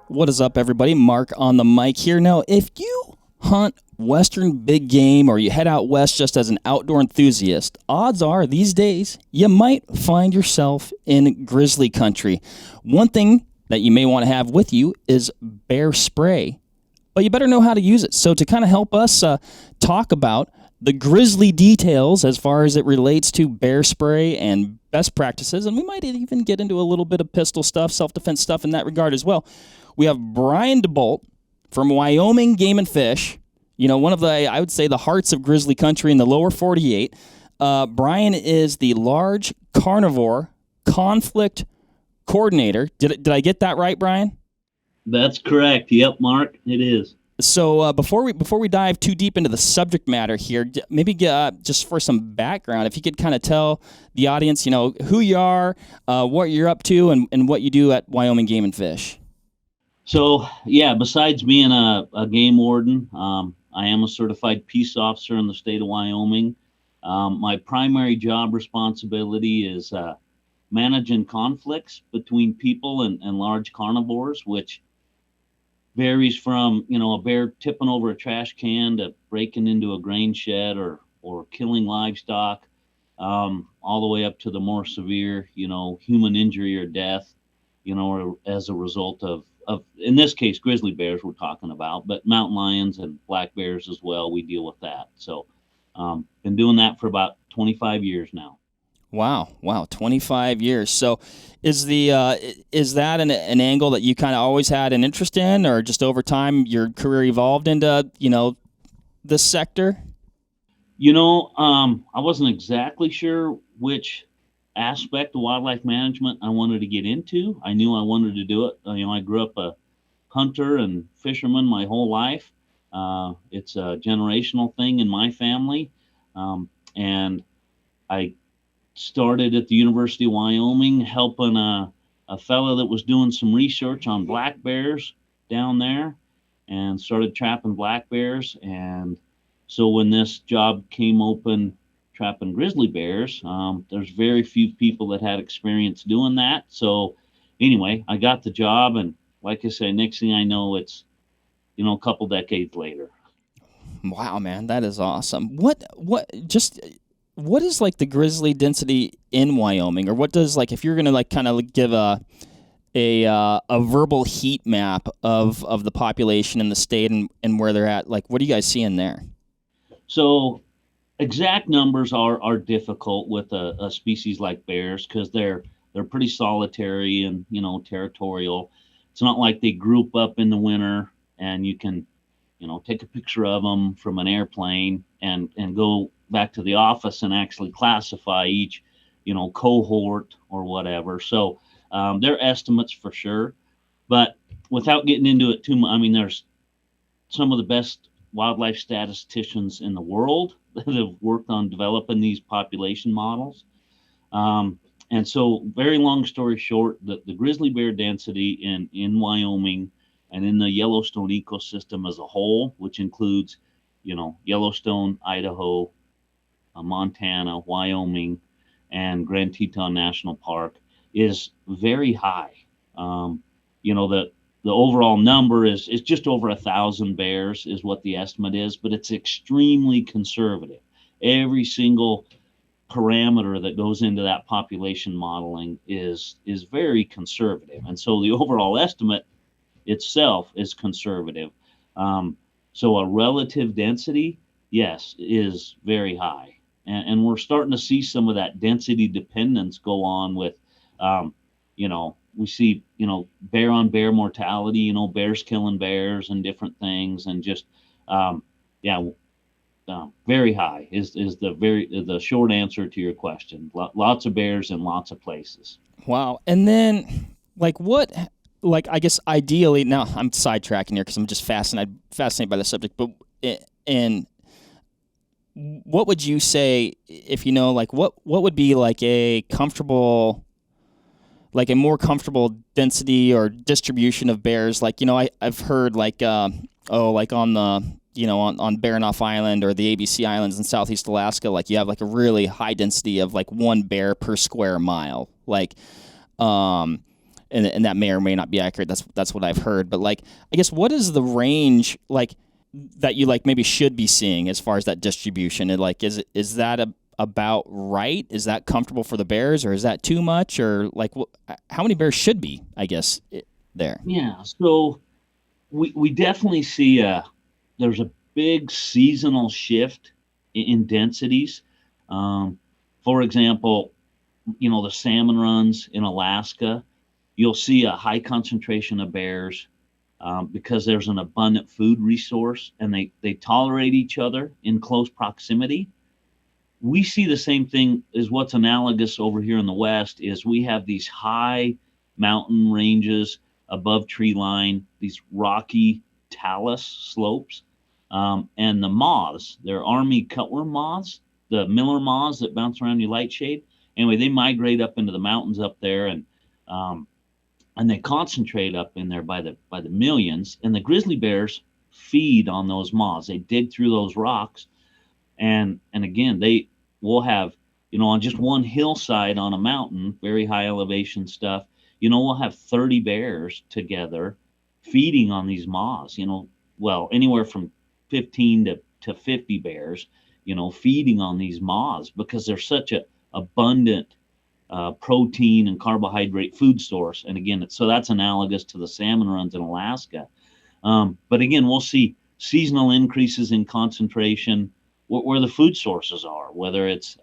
What is up, everybody? Mark on the mic here. Now, if you hunt Western big game or you head out west just as an outdoor enthusiast, odds are these days you might find yourself in grizzly country. One thing that you may want to have with you is bear spray, but you better know how to use it. So to kind of help us talk about the grizzly details as far as it relates to bear spray and best practices, and we might even get into a little bit of pistol stuff, self-defense stuff in that regard as well. We have Brian DeBolt from Wyoming Game and Fish, one of the, I would say, the hearts of grizzly country in the lower 48. Brian is the large carnivore conflict coordinator. Did I get that right, Brian? That's correct. Yep, Mark, it is. So before we dive too deep into the subject matter here, maybe just for some background, if you could kind of tell the audience, who you are, what you're up to, and what you do at Wyoming Game and Fish. So, besides being a game warden, I am a certified peace officer in the state of Wyoming. My primary job responsibility is managing conflicts between people and large carnivores, which varies from, a bear tipping over a trash can to breaking into a grain shed or killing livestock, all the way up to the more severe, human injury or death, or as a result of, in this case, grizzly bears we're talking about, but mountain lions and black bears as well. We deal with that. So been doing that for about 25 years now. Wow, 25 years. So is that an angle that you kind of always had an interest in, or just over time your career evolved into, this sector? I wasn't exactly sure which aspect of wildlife management I wanted to get into. I knew I wanted to do it. I grew up a hunter and fisherman my whole life. It's a generational thing in my family. And I started at the University of Wyoming helping a fellow that was doing some research on black bears down there, and started trapping black bears. And so when this job came open trapping grizzly bears, there's very few people that had experience doing that. So anyway, I got the job, and like I say, next thing I know, it's a couple decades later. Wow, man, that is awesome. What is like the grizzly density in Wyoming, or what does, like, if you're gonna like kind of give a verbal heat map of the population in the state and where they're at, like, what are you guys seeing there? So exact numbers are difficult with a species like bears, because they're pretty solitary and territorial. It's not like they group up in the winter and you can take a picture of them from an airplane and go back to the office and actually classify each cohort or whatever. So they're estimates for sure, but without getting into it too much, there's some of the best wildlife statisticians in the world that have worked on developing these population models. And so, very long story short, the grizzly bear density in Wyoming and in the Yellowstone ecosystem as a whole, which includes, Yellowstone, Idaho, Montana, Wyoming, and Grand Teton National Park, is very high. The overall number is just over 1,000 bears is what the estimate is, but it's extremely conservative. Every single parameter that goes into that population modeling is very conservative, and so the overall estimate itself is conservative. So a relative density, yes, is very high, and we're starting to see some of that density dependence go on with, we see, bear on bear mortality, bears killing bears and different things, and just, very high is the short answer to your question. Lots of bears in lots of places. Wow. And then, I guess ideally, now I'm sidetracking here because I'm just fascinated by the subject, but, and what would you say if, what would be like a comfortable, like a more comfortable density or distribution of bears? Like, I've heard like on the, on Baranof Island or the ABC Islands in Southeast Alaska, like you have like a really high density of like one bear per square mile. Like, and that may or may not be accurate. That's what I've heard. But like, I guess what is the range like that you like maybe should be seeing as far as that distribution? And like, is that about right? Is that comfortable for the bears, or is that too much, or like how many bears should be? I guess there. Yeah. So we definitely see there's a big seasonal shift in densities. Um, for example, the salmon runs in Alaska, you'll see a high concentration of bears because there's an abundant food resource and they tolerate each other in close proximity. We see the same thing as what's analogous over here in the West is we have these high mountain ranges above tree line, these rocky talus slopes, and the moths, they're army cutworm moths, the miller moths that bounce around your light shade. Anyway, they migrate up into the mountains up there, and they concentrate up in there by the millions. And the grizzly bears feed on those moths. They dig through those rocks, and again, they will have, on just one hillside on a mountain, very high elevation stuff, we'll have 30 bears together feeding on these moths. Well, anywhere from 15 to 50 bears, feeding on these moths because they're such a abundant protein and carbohydrate food source. And again, so that's analogous to the salmon runs in Alaska. But again, we'll see seasonal increases in concentration where the food sources are, whether it's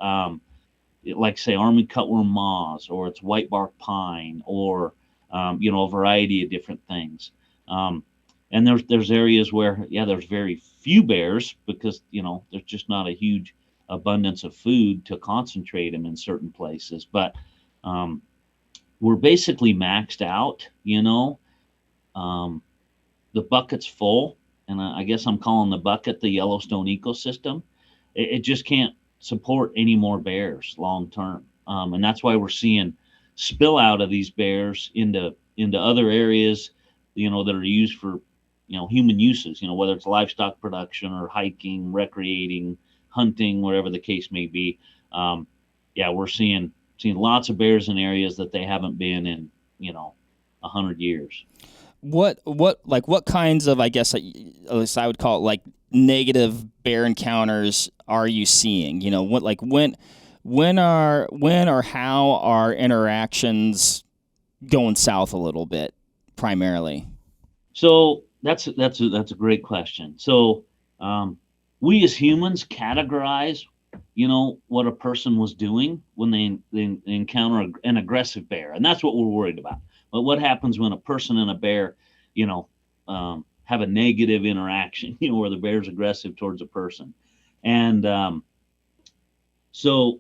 like say army cutworm moths, or it's white bark pine, or a variety of different things. And there's areas where there's very few bears because there's just not a huge abundance of food to concentrate them in certain places. But we're basically maxed out. The bucket's full, and I guess I'm calling the bucket the Yellowstone ecosystem. It just can't support any more bears long term, and that's why we're seeing spill out of these bears into other areas, that are used for human uses, whether it's livestock production or hiking, recreating, hunting, whatever the case may be. We're seeing lots of bears in areas that they haven't been in 100 years. What kinds of, I guess, at least I would call it, like negative bear encounters are you seeing? When or how are interactions going south a little bit primarily? So that's a great question. So we as humans categorize, what a person was doing when they encounter an aggressive bear, and that's what we're worried about. But what happens when a person and a bear, have a negative interaction, where the bear's aggressive towards a person? And so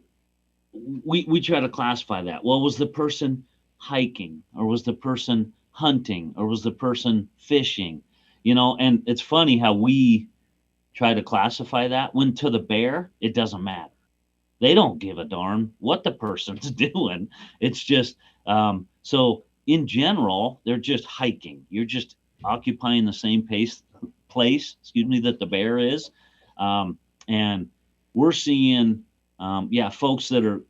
we try to classify that. Well, was the person hiking, or was the person hunting, or was the person fishing? And it's funny how we try to classify that when to the bear, it doesn't matter. They don't give a darn what the person's doing. It's just, so in general, they're just hiking. You're just occupying the same place, that the bear is. And we're seeing, folks that are,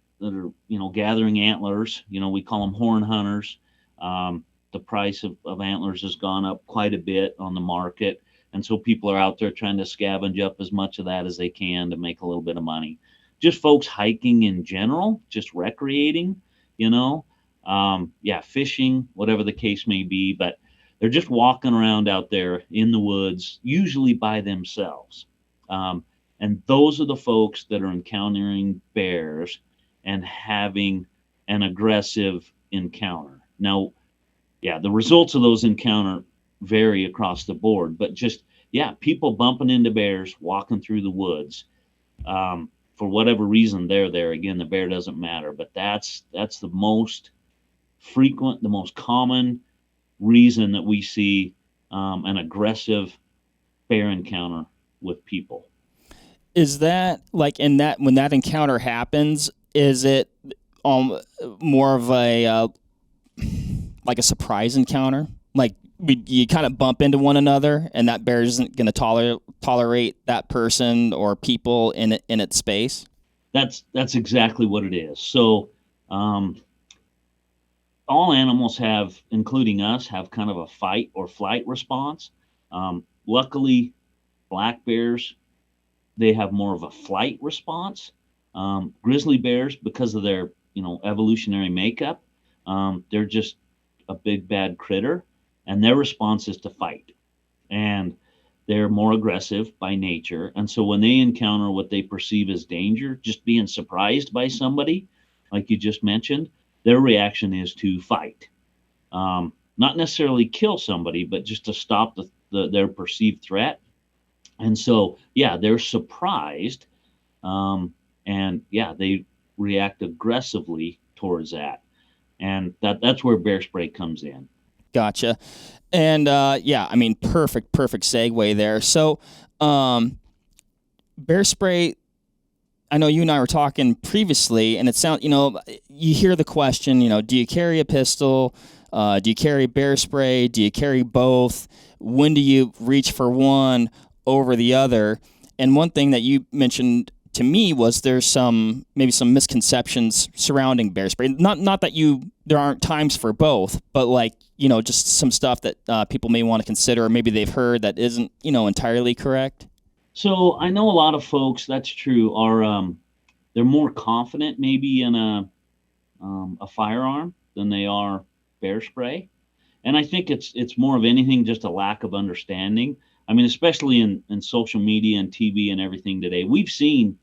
gathering antlers, we call them horn hunters. The price of antlers has gone up quite a bit on the market. And so people are out there trying to scavenge up as much of that as they can to make a little bit of money. Just folks hiking in general, just recreating, fishing, whatever the case may be. But they're just walking around out there in the woods, usually by themselves. And those are the folks that are encountering bears and having an aggressive encounter. Now, the results of those encounters vary across the board, but just, people bumping into bears, walking through the woods. For whatever reason, they're there. Again, the bear doesn't matter, but that's the most frequent, the most common reason that we see an aggressive bear encounter with people. Is that like when that encounter happens, is it more of a like a surprise encounter? Like you kind of bump into one another, and that bear isn't going to tolerate that person or people in its space? That's exactly what it is. So all animals have, including us, have kind of a fight or flight response. Luckily, black bears, they have more of a flight response. Grizzly bears, because of their evolutionary makeup, they're just a big bad critter, and their response is to fight. And they're more aggressive by nature. And so when they encounter what they perceive as danger, just being surprised by somebody, like you just mentioned, their reaction is to fight. Not necessarily kill somebody, but just to stop their perceived threat. And so, yeah, they're surprised. And yeah, they react aggressively towards that. And that's where bear spray comes in. Gotcha. And yeah, I mean, perfect segue there. So, bear spray. I know you and I were talking previously, and it sounds, you hear the question, do you carry a pistol? Do you carry bear spray? Do you carry both? When do you reach for one over the other? And one thing that you mentioned to me was there's maybe some misconceptions surrounding bear spray. Not that there aren't times for both, but just some stuff that people may want to consider, or maybe they've heard that isn't entirely correct. So I know a lot of folks, that's true, are they're more confident maybe in a firearm than they are bear spray, and I think it's more of anything just a lack of understanding. I mean, especially in social media and TV and everything today, we've seen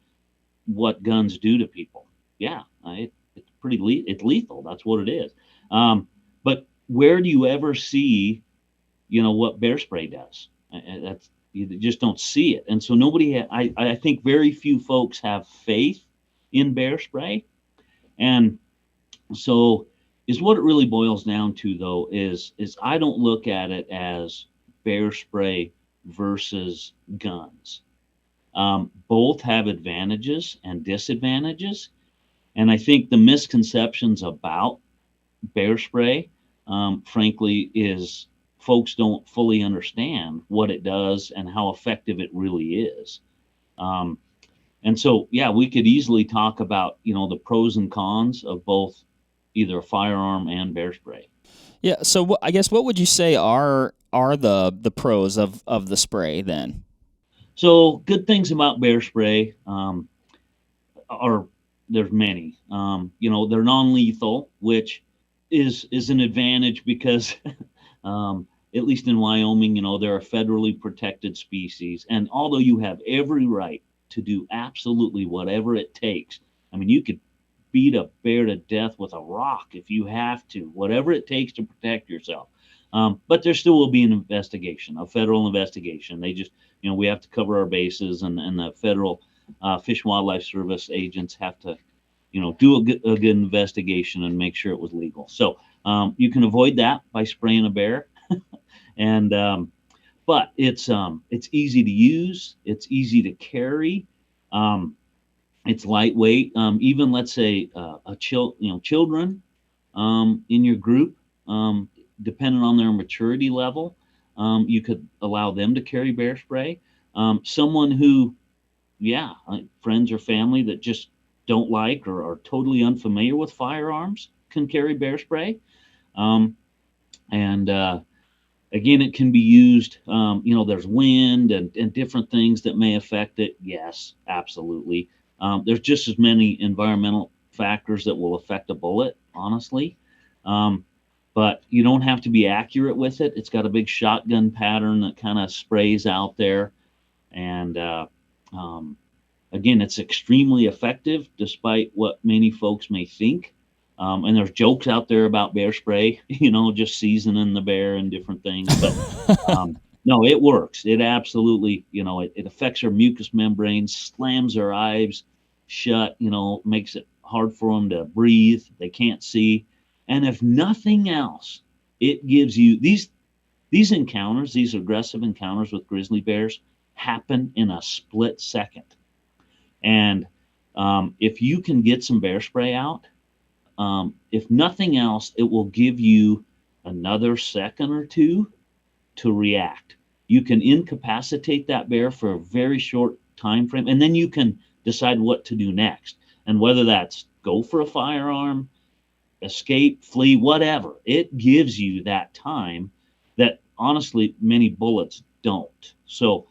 what guns do to people. Yeah, it's it's lethal. That's what it is. But where do you ever see, what bear spray does? That's You just don't see it. And so I think very few folks have faith in bear spray. And so is what it really boils down to, though, is I don't look at it as bear spray versus guns. Both have advantages and disadvantages. And I think the misconceptions about bear spray, frankly, is folks don't fully understand what it does and how effective it really is. And so, yeah, we could easily talk about, the pros and cons of both either a firearm and bear spray. Yeah. So I guess what would you say are the pros of the spray then? So good things about bear spray are there's many. They're non-lethal, which is an advantage because at least in Wyoming, they're a federally protected species. And although you have every right to do absolutely whatever it takes, I mean, you could beat a bear to death with a rock if you have to, whatever it takes to protect yourself. But there still will be an investigation, a federal investigation. They just, we have to cover our bases, and the federal Fish and Wildlife Service agents have to, do a good investigation and make sure it was legal. So you can avoid that by spraying a bear. And but it's easy to use, it's easy to carry, it's lightweight. Even let's say children in your group, depending on their maturity level, you could allow them to carry bear spray. Someone who, friends or family that just don't like or are totally unfamiliar with firearms can carry bear spray. And again, it can be used, there's wind and different things that may affect it. Yes, absolutely. There's just as many environmental factors that will affect a bullet, honestly. But you don't have to be accurate with it. It's got a big shotgun pattern that kind of sprays out there. And again, it's extremely effective despite what many folks may think. And there's jokes out there about bear spray, just seasoning the bear and different things. But no, it works. It absolutely, it affects their mucous membranes, slams their eyes shut, makes it hard for them to breathe. They can't see. And if nothing else, it gives you these encounters, these aggressive encounters with grizzly bears happen in a split second. And if you can get some bear spray out, if nothing else, it will give you another second or two to react. You can incapacitate that bear for a very short time frame, and then you can decide what to do next. And whether that's go for a firearm, escape, flee, whatever. It gives you that time that honestly many bullets don't. So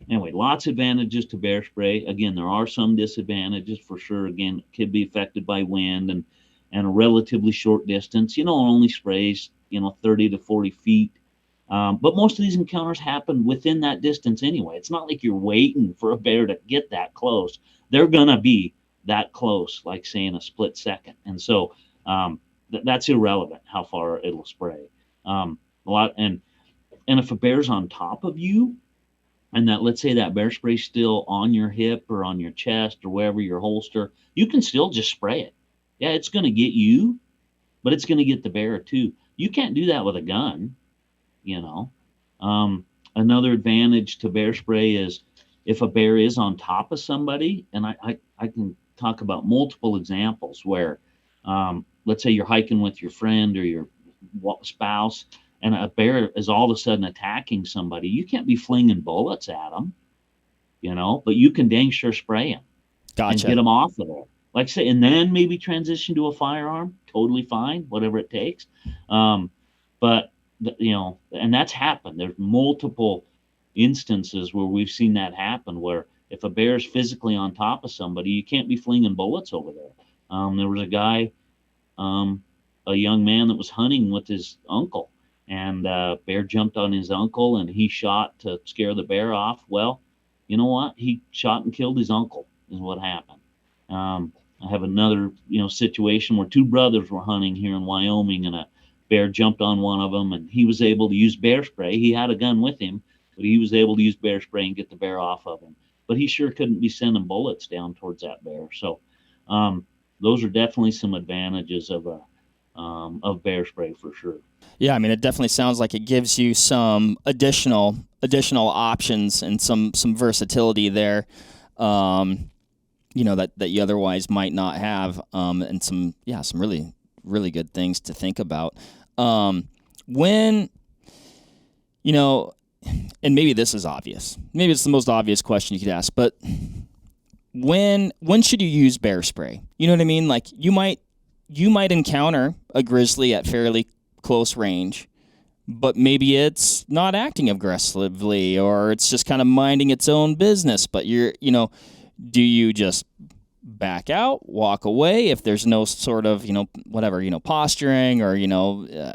anyway, lots of advantages to bear spray. Again, there are some disadvantages for sure. Again, it could be affected by wind and a relatively short distance. It only sprays 30 to 40 feet. But most of these encounters happen within that distance anyway. It's not like you're waiting for a bear to get that close. They're gonna be that close, like say in a split second. And so that's irrelevant how far it'll spray. A lot and if a bear's on top of you, and that let's say that bear spray's still on your hip or on your chest or wherever your holster, you can still just spray it. Yeah, it's going to get you, but it's going to get the bear too. You can't do that with a gun. you know Another advantage to bear spray is if a bear is on top of somebody, and I can talk about multiple examples where let's say you're hiking with your friend or your spouse, and a bear is all of a sudden attacking somebody. You can't be flinging bullets at them, but you can dang sure spray them and get Gotcha. them off of there. Like I say, and then maybe transition to a firearm. Totally fine, whatever it takes. But and that's happened. There's multiple instances where we've seen that happen, where if a bear is physically on top of somebody, you can't be flinging bullets over there. There was a guy, a young man that was hunting with his uncle, and bear jumped on his uncle, and he shot to scare the bear off. Well, you know what? He shot and killed his uncle, is what happened. I have another, situation where two brothers were hunting here in Wyoming, and a bear jumped on one of them, and he was able to use bear spray. He had a gun with him, but he was able to use bear spray and get the bear off of him. But he sure couldn't be sending bullets down towards that bear. So those are definitely some advantages of bear spray for sure. Yeah, I mean, it definitely sounds like it gives you some additional options and some versatility there. That you otherwise might not have, and some really good things to think about. When, and maybe this is obvious. Maybe it's the most obvious question you could ask, but when should you use bear spray? You know what I mean? Like you might encounter a grizzly at fairly close range, but maybe it's not acting aggressively, or it's just kind of minding its own business. But do you just back out, walk away if there's no sort of, posturing or,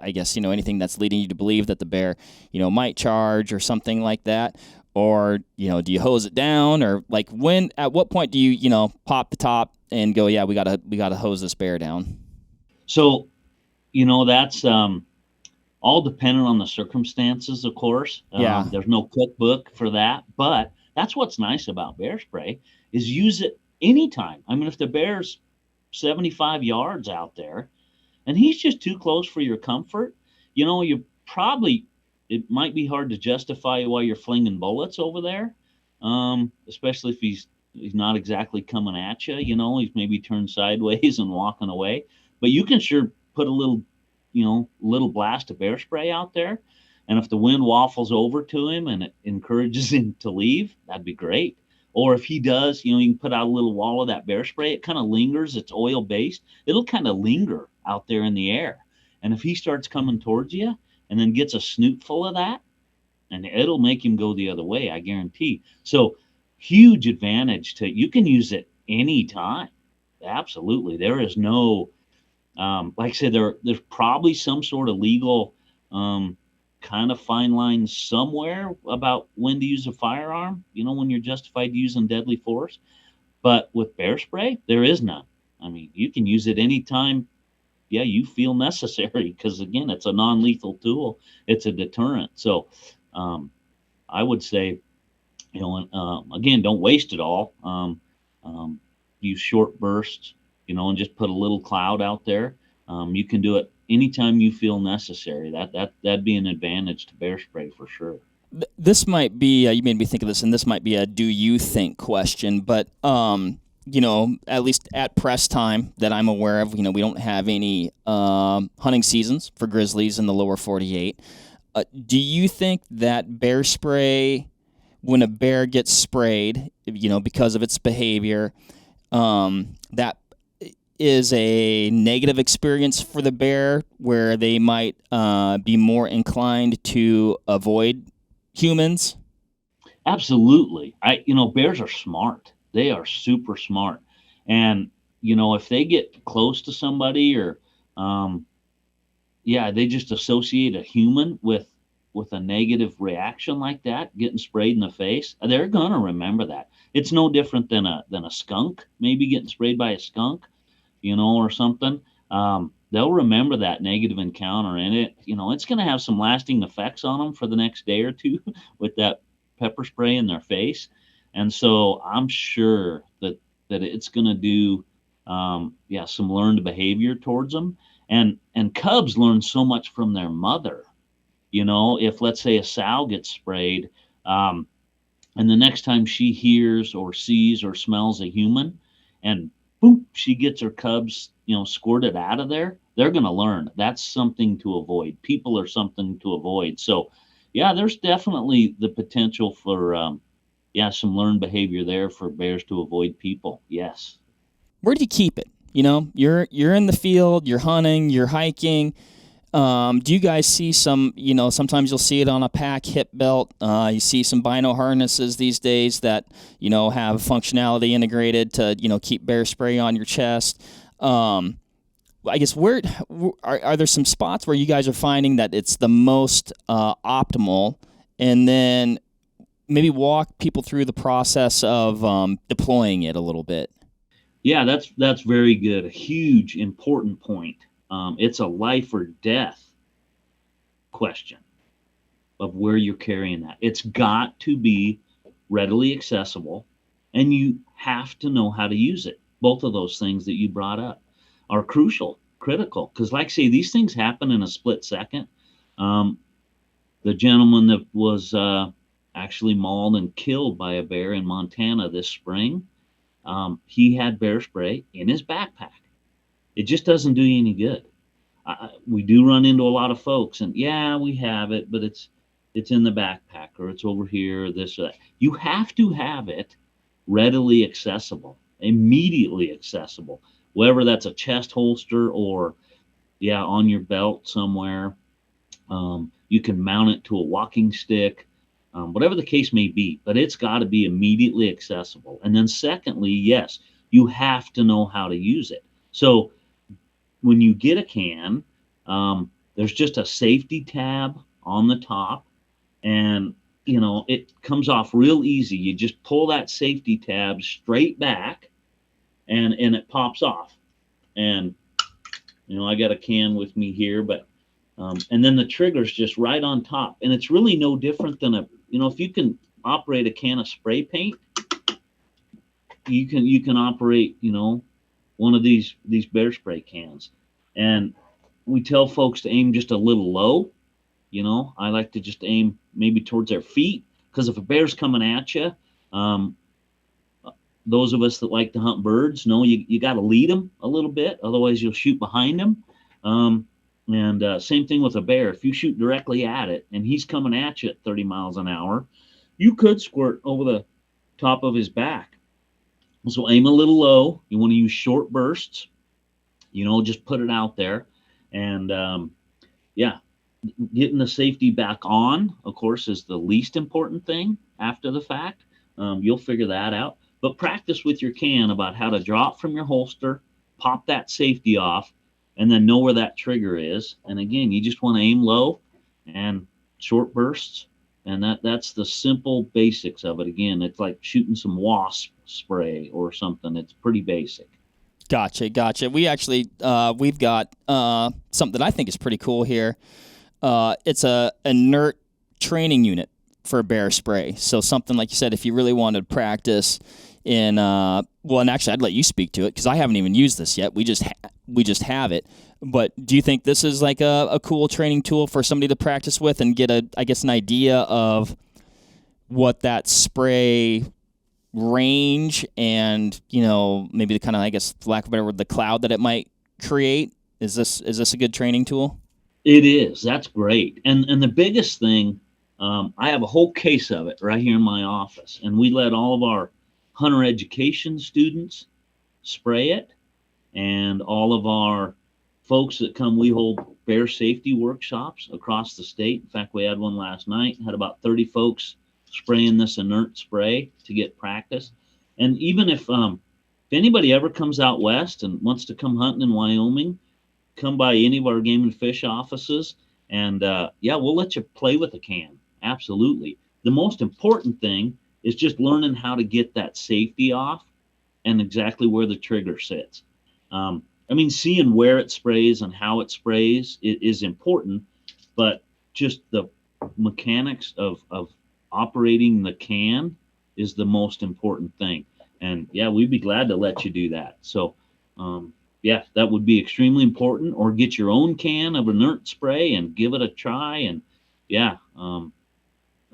I guess, anything that's leading you to believe that the bear, might charge or something like that? Or, do you hose it down, or like at what point do you, pop the top and go, yeah, we gotta hose this bear down? So, that's all dependent on the circumstances, of course. Yeah. There's no cookbook for that, but that's what's nice about bear spray is use it anytime. I mean, if the bear's 75 yards out there and he's just too close for your comfort, it might be hard to justify why you're flinging bullets over there, especially if he's not exactly coming at you. He's maybe turned sideways and walking away. But you can sure put a little blast of bear spray out there. And if the wind waffles over to him and it encourages him to leave, that'd be great. Or if he does, you can put out a little wall of that bear spray. It kind of lingers. It's oil based. It'll kind of linger out there in the air. And if he starts coming towards you and then gets a snoot full of that, and it'll make him go the other way, I guarantee. So huge advantage you can use it anytime. Absolutely. There is no, like I said, there's probably some sort of legal kind of fine line somewhere about when to use a firearm, when you're justified using deadly force. But with bear spray, there is none. I mean, you can use it anytime, you feel necessary, because again, it's a non-lethal tool. It's a deterrent. So I would say, again, don't waste it all. Use short bursts, and just put a little cloud out there. You can do it anytime you feel necessary. That'd be an advantage to bear spray for sure. This might be, you made me think of this, and this might be a do you think question, but, at least at press time that I'm aware of, we don't have any hunting seasons for grizzlies in the lower 48. Do you think that bear spray, when a bear gets sprayed, because of its behavior, that is a negative experience for the bear where they might be more inclined to avoid humans? Absolutely. Bears are smart. They are super smart. And, if they get close to somebody or, um, yeah, they just associate a human with a negative reaction like that, getting sprayed in the face, they're gonna remember that. It's no different than a skunk, maybe getting sprayed by a skunk, or something. They'll remember that negative encounter, and it's gonna have some lasting effects on them for the next day or two with that pepper spray in their face. And so I'm sure that it's gonna do, yeah, some learned behavior towards them. And cubs learn so much from their mother. If, let's say, a sow gets sprayed, um, and the next time she hears or sees or smells a human, and boom, she gets her cubs, squirted out of there, they're going to learn that's something to avoid. People are something to avoid. So, yeah, there's definitely the potential for, yeah, some learned behavior there for bears to avoid people. Yes. Where do you keep it? You're in the field, you're hunting, you're hiking. Do you guys see some, sometimes you'll see it on a pack hip belt. You see some bino harnesses these days that, have functionality integrated to, keep bear spray on your chest. I guess where are there some spots where you guys are finding that it's the most optimal? And then maybe walk people through the process of deploying it a little bit. Yeah, that's very good. A huge important point. It's a life or death question of where you're carrying that. It's got to be readily accessible, and you have to know how to use it. Both of those things that you brought up are critical, because, like I say, these things happen in a split second. The gentleman that was actually mauled and killed by a bear in Montana this spring, he had bear spray in his backpack. It just doesn't do you any good. We do run into a lot of folks, and yeah, we have it, but it's in the backpack, or it's over here, or this or that. You have to have it readily accessible, immediately accessible, whether that's a chest holster or, yeah, on your belt somewhere. You can mount it to a walking stick, whatever the case may be, but it's got to be immediately accessible. And then secondly, yes, you have to know how to use it. So when you get a can, there's just a safety tab on the top, and it comes off real easy. You just pull that safety tab straight back, and it pops off. And I got a can with me here, but and then the trigger's just right on top, and it's really no different than if you can operate a can of spray paint, you can operate one of these bear spray cans. And we tell folks to aim just a little low. I like to just aim maybe towards their feet, because if a bear's coming at you, those of us that like to hunt birds know you got to lead them a little bit, otherwise you'll shoot behind them. And same thing with a bear. If you shoot directly at it and he's coming at you at 30 miles an hour, you could squirt over the top of his back. So aim a little low. You want to use short bursts. Just put it out there. And yeah, getting the safety back on, of course, is the least important thing after the fact. You'll figure that out. But practice with your can about how to drop from your holster, pop that safety off, and then know where that trigger is. And again, you just want to aim low and short bursts. And that's the simple basics of it. Again, it's like shooting some wasp spray or something. It's pretty basic. Gotcha. We actually, we've got something that I think is pretty cool here. It's a inert training unit for bear spray. So something like you said, if you really wanted to practice in, and actually I'd let you speak to it because I haven't even used this yet. We just have it. But do you think this is like a cool training tool for somebody to practice with and get an idea of what that spray range and, maybe the kind of, I guess, for lack of a better word, the cloud that it might create? Is this a good training tool? It is. That's great. And the biggest thing, I have a whole case of it right here in my office, and we let all of our hunter education students spray it. and all of our folks that come, we hold bear safety workshops across the state. In fact, we had one last night, had about 30 folks spraying this inert spray to get practice. And even if anybody ever comes out west and wants to come hunting in Wyoming, come by any of our game and fish offices, and yeah, we'll let you play with a can. Absolutely. The most important thing is just learning how to get that safety off and exactly where the trigger sits. I mean, seeing where it sprays and how it sprays is important, but just the mechanics of operating the can is the most important thing. And yeah, we'd be glad to let you do that. So, yeah, that would be extremely important. Or get your own can of inert spray and give it a try. And yeah,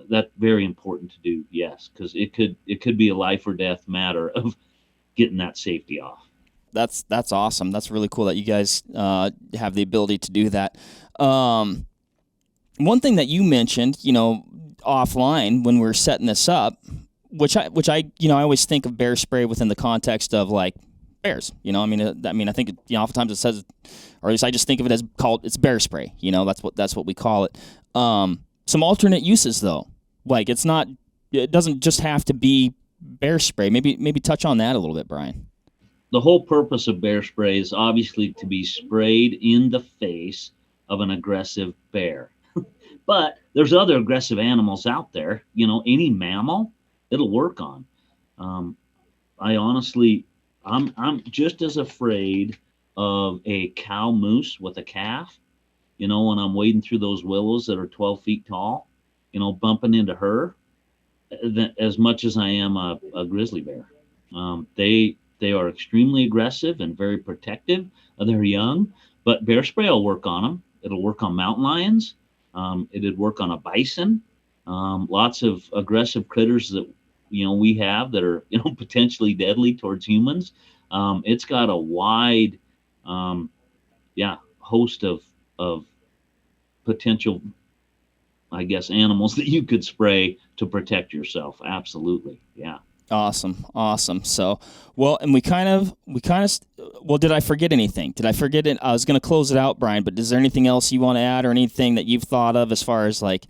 that's very important to do. Yes, because it could be a life or death matter of getting that safety off. That's awesome. That's really cool that you guys have the ability to do that. One thing that you mentioned, offline when we were setting this up, which I I always think of bear spray within the context of like bears. I think oftentimes it says, or at least I just think of it as it's bear spray. That's what we call it. Some alternate uses though, like it doesn't just have to be bear spray. Maybe touch on that a little bit, Brian. The whole purpose of bear spray is obviously to be sprayed in the face of an aggressive bear. But there's other aggressive animals out there. Any mammal, it'll work on. I honestly, I'm just as afraid of a cow moose with a calf. When I'm wading through those willows that are 12 feet tall, bumping into her, as much as I am a grizzly bear. They are extremely aggressive and very protective of their young, but bear spray will work on them. It'll work on mountain lions. It'd work on a bison. Lots of aggressive critters that we have that are potentially deadly towards humans. It's got a wide, host of potential, I guess, animals that you could spray to protect yourself. Absolutely, yeah. Awesome. So, well, and we kind of, well, did I forget anything? Did I forget it? I was going to close it out, Brian, but is there anything else you want to add or anything that you've thought of as far as like,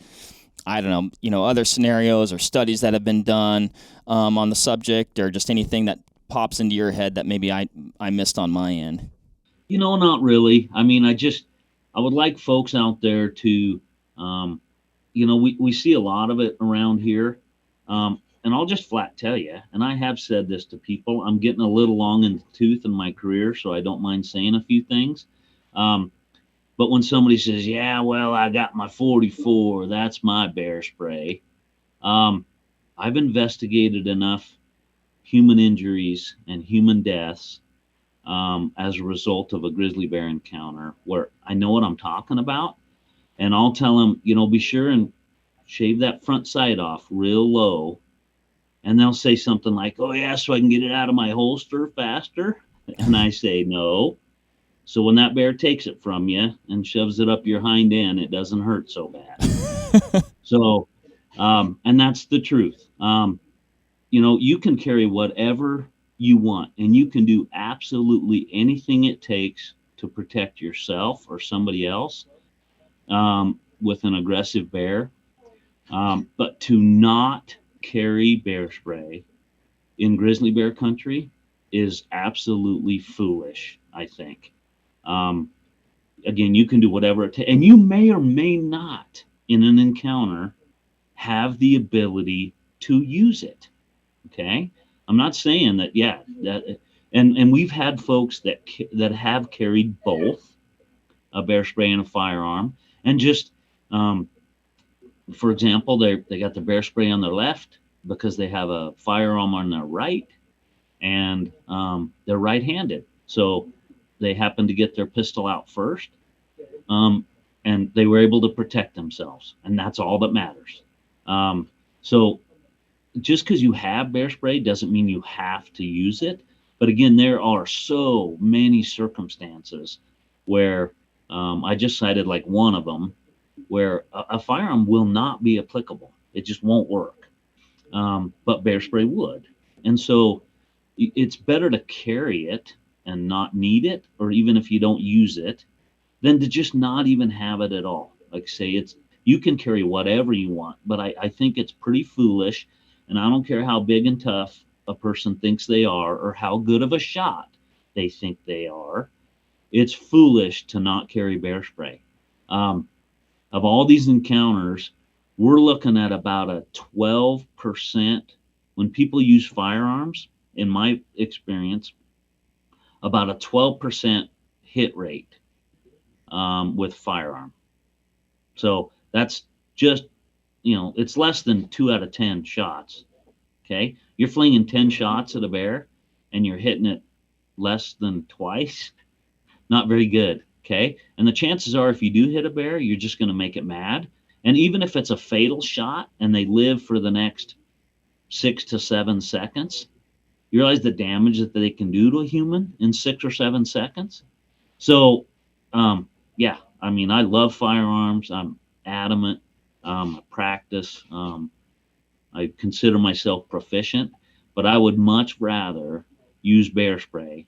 I don't know, other scenarios or studies that have been done on the subject, or just anything that pops into your head that maybe I missed on my end? Not really. I mean, I would like folks out there to, we see a lot of it around here. And I'll just flat tell you, and I have said this to people, I'm getting a little long in the tooth in my career, so I don't mind saying a few things. But when somebody says, yeah, well, I got my 44, that's my bear spray. I've investigated enough human injuries and human deaths as a result of a grizzly bear encounter where I know what I'm talking about. And I'll tell them, be sure and shave that front sight off real low. And they'll say something like, oh, yeah, so I can get it out of my holster faster. And I say, no. So when that bear takes it from you and shoves it up your hind end, it doesn't hurt so bad. So, and that's the truth. You can carry whatever you want, and you can do absolutely anything it takes to protect yourself or somebody else with an aggressive bear. But to not carry bear spray in grizzly bear country is absolutely foolish, I think. Again, you can do whatever it takes, and you may or may not in an encounter have the ability to use it. Okay, I'm not saying that. Yeah, and we've had folks that have carried both a bear spray and a firearm, and just for example, they got the bear spray on their left because they have a firearm on their right, and they're right-handed. So they happened to get their pistol out first, and they were able to protect themselves, and that's all that matters. So just because you have bear spray doesn't mean you have to use it. But again, there are so many circumstances where I just cited like one of them where a firearm will not be applicable. It just won't work. But bear spray would. And so it's better to carry it and not need it, or even if you don't use it, than to just not even have it at all. Like say you can carry whatever you want, but I think it's pretty foolish, and I don't care how big and tough a person thinks they are or how good of a shot they think they are. It's foolish to not carry bear spray. Of all these encounters, we're looking at about a 12% when people use firearms, in my experience, about a 12% hit rate with firearm. So that's just, it's less than 2 out of 10 shots. Okay. You're flinging 10 shots at a bear and you're hitting it less than twice. Not very good. Okay. And the chances are, if you do hit a bear, you're just going to make it mad. And even if it's a fatal shot and they live for the next 6 to 7 seconds, you realize the damage that they can do to a human in 6 or 7 seconds. So, yeah, I mean, I love firearms. I'm adamant. I practice. I consider myself proficient, but I would much rather use bear spray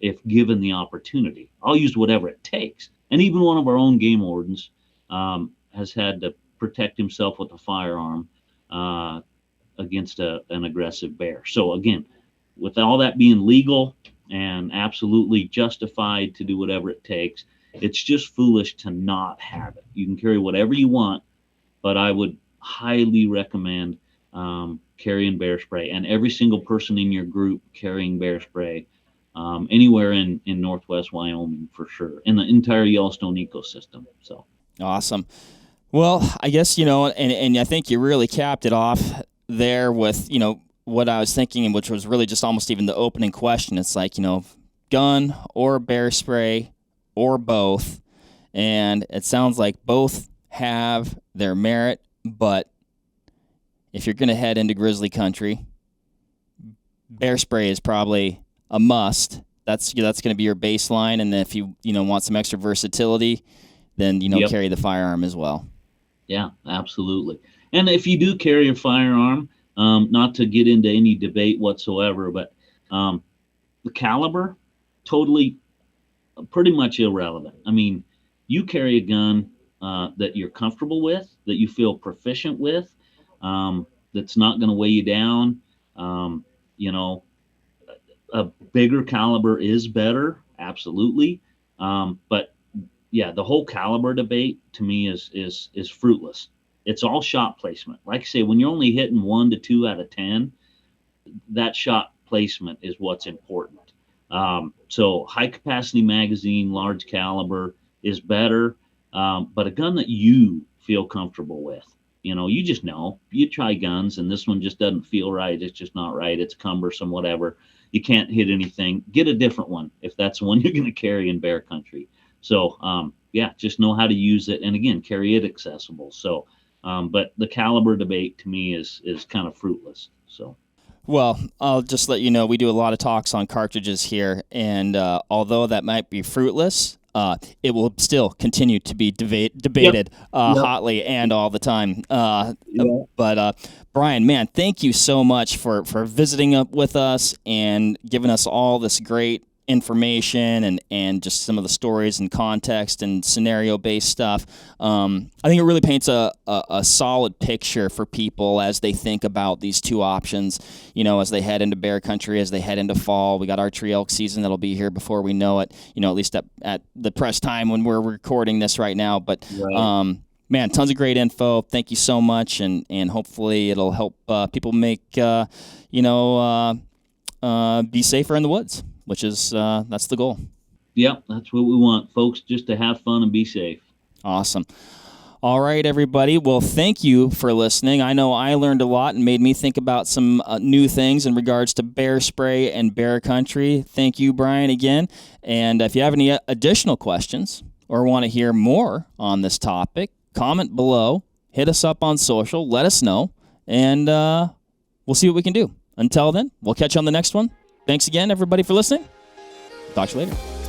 if given the opportunity. I'll use whatever it takes. And even one of our own game wardens has had to protect himself with a firearm against an aggressive bear. So again, with all that being legal and absolutely justified to do whatever it takes, it's just foolish to not have it. You can carry whatever you want, but I would highly recommend carrying bear spray, and every single person in your group carrying bear spray anywhere in Northwest Wyoming for sure, in the entire Yellowstone ecosystem. So awesome. Well, I guess, and I think you really capped it off there with, what I was thinking, which was really just almost even the opening question. It's like, gun or bear spray or both. And it sounds like both have their merit, but if you're going to head into grizzly country, bear spray is probably a must. That's going to be your baseline. And then if you, want some extra versatility, then, Yep. carry the firearm as well. Yeah, absolutely. And if you do carry a firearm, not to get into any debate whatsoever, but the caliber, totally, pretty much irrelevant. I mean, you carry a gun that you're comfortable with, that you feel proficient with, that's not going to weigh you down. A bigger caliber is better, absolutely. But yeah, the whole caliber debate to me is fruitless. It's all shot placement. Like I say, when you're only hitting 1 to 2 out of 10, that shot placement is what's important. So high capacity magazine, large caliber is better, but a gun that you feel comfortable with. You just know. You try guns and this one just doesn't feel right. It's just not right. It's cumbersome, whatever. You can't hit anything. Get a different one if that's the one you're going to carry in bear country. So, yeah, just know how to use it. And again, carry it accessible. So, but the caliber debate to me is kind of fruitless. So. Well, I'll just let you know, we do a lot of talks on cartridges here, and although that might be fruitless, it will still continue to be debated hotly and all the time. But Brian, man, thank you so much for visiting up with us and giving us all this great information and just some of the stories and context and scenario-based stuff. I think it really paints a solid picture for people as they think about these two options, as they head into bear country, as they head into fall. We got archery elk season that'll be here before we know it, at least at the press time when we're recording this right now. But Right. man, tons of great info. Thank you so much, and hopefully it'll help people make, be safer in the woods, which is that's the goal. Yep, that's what we want, folks, just to have fun and be safe. Awesome. All right, everybody. Well, thank you for listening. I know I learned a lot and made me think about some new things in regards to bear spray and bear country. Thank you, Brian, again. And if you have any additional questions or want to hear more on this topic, comment below, hit us up on social, let us know, and we'll see what we can do. Until then, we'll catch you on the next one. Thanks again, everybody, for listening. Talk to you later.